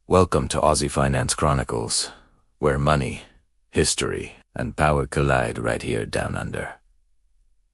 Welcome to Aussie Finance Chronicles, where money, history, and power collide right here down under.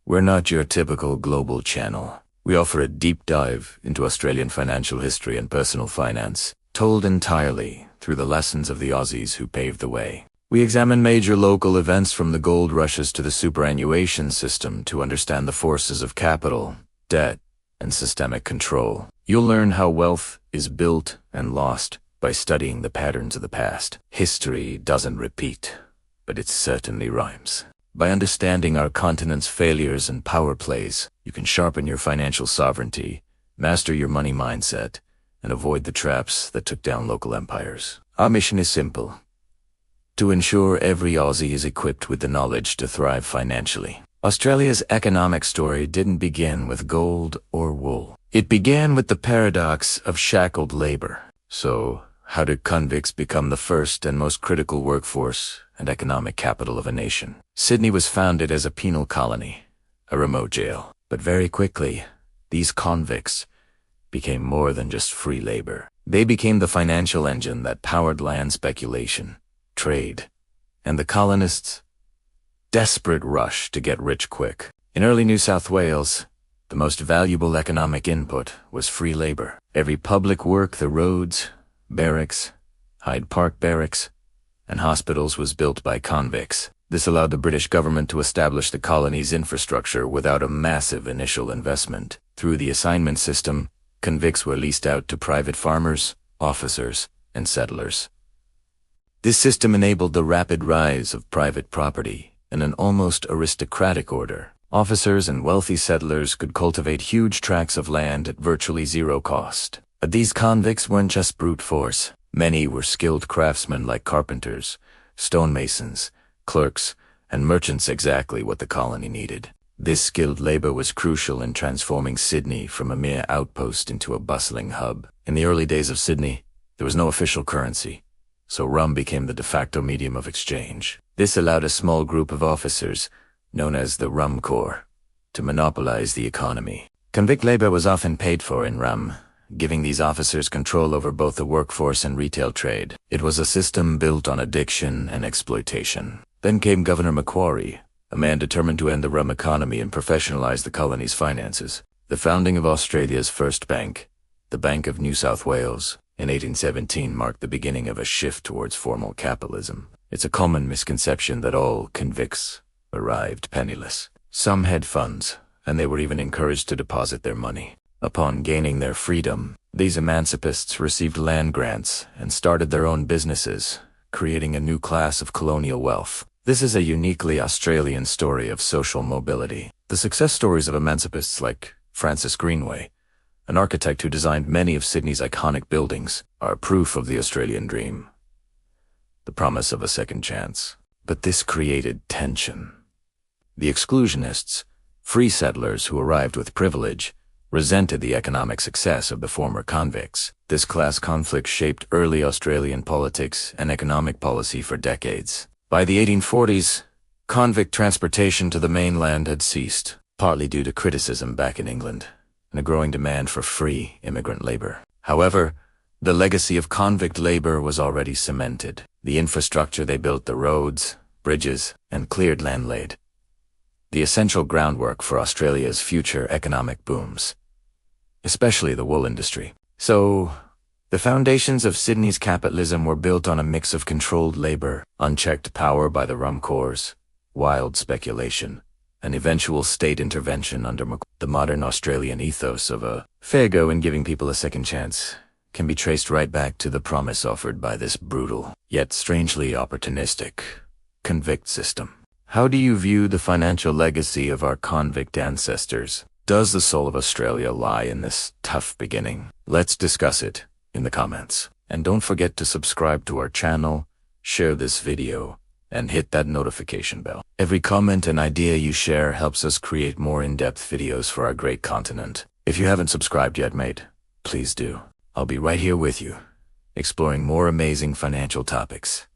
We're not your typical global channel. We offer a deep dive into Australian financial history and personal finance, told entirely through the lessons of the Aussies who paved the way. We examine major local events from the gold rushes to the superannuation system to understand the forces of capital, debt, and systemic control. You'll learn how wealth is built and lost by studying the patterns of the past. History doesn't repeat, but it certainly rhymes. By understanding our continent's failures and power plays, you can sharpen your financial sovereignty, master your money mindset, and avoid the traps that took down local empires. Our mission is simple: to ensure every Aussie is equipped with the knowledge to thrive financially. Australia's economic story didn't begin with gold or wool. It began with the paradox of shackled labor. So, how did convicts become the first and most critical workforce and economic capital of a nation? Sydney was founded as a penal colony, a remote jail. But very quickly, these convicts became more than just free labor. They became the financial engine that powered land speculation, trade, and the colonists' desperate rush to get rich quick. In early New South Wales, the most valuable economic input was free labor. Every public work, the roads, barracks, Hyde Park barracks, and hospitals was built by convicts. This allowed the British government to establish the colony's infrastructure without a massive initial investment. Through the assignment system, convicts were leased out to private farmers, officers, and settlers. This system enabled the rapid rise of private property and an almost aristocratic order. Officers and wealthy settlers could cultivate huge tracts of land at virtually zero cost. But these convicts weren't just brute force. Many were skilled craftsmen like carpenters, stonemasons, clerks, and merchants, exactly what the colony needed. This skilled labor was crucial in transforming Sydney from a mere outpost into a bustling hub. In the early days of Sydney, there was no official currency, so rum became the de facto medium of exchange. This allowed a small group of officers, known as the Rum Corps, to monopolize the economy. Convict labor was often paid for in rum, giving these officers control over both the workforce and retail trade. It was a system built on addiction and exploitation. Then came Governor Macquarie, a man determined to end the rum economy and professionalize the colony's finances. The founding of Australia's first bank, the Bank of New South Wales, in 1817 marked the beginning of a shift towards formal capitalism. It's a common misconception that all convicts arrived penniless. Some had funds, and they were even encouraged to deposit their money. Upon gaining their freedom, these emancipists received land grants and started their own businesses, creating a new class of colonial wealth. This is a uniquely Australian story of social mobility. The success stories of emancipists like Francis Greenway, an architect who designed many of Sydney's iconic buildings, are proof of the Australian dream, the promise of a second chance. But this created tension. The exclusionists, free settlers who arrived with privilege, resented the economic success of the former convicts. This class conflict shaped early Australian politics and economic policy for decades. By the 1840s, convict transportation to the mainland had ceased, partly due to criticism back in England and a growing demand for free immigrant labor. However, the legacy of convict labor was already cemented. The infrastructure they built, the roads, bridges, and cleared land laid the essential groundwork for Australia's future economic booms, especially the wool industry. So, the foundations of Sydney's capitalism were built on a mix of controlled labor, unchecked power by the Rum Corps, wild speculation, and eventual state intervention under Macquarie. The modern Australian ethos of a fair go in giving people a second chance can be traced right back to the promise offered by this brutal, yet strangely opportunistic, convict system. How do you view the financial legacy of our convict ancestors? Does the soul of Australia lie in this tough beginning? Let's discuss it in the comments. And don't forget to subscribe to our channel, share this video, and hit that notification bell. Every comment and idea you share helps us create more in-depth videos for our great continent. If you haven't subscribed yet, mate, please do. I'll be right here with you, exploring more amazing financial topics.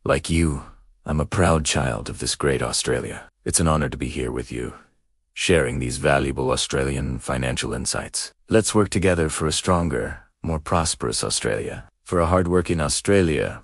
Like you, I'm a proud child of this great Australia. It's an honor to be here with you, sharing these valuable Australian financial insights. Let's work together for a stronger, more prosperous Australia. For a hard-working Australia,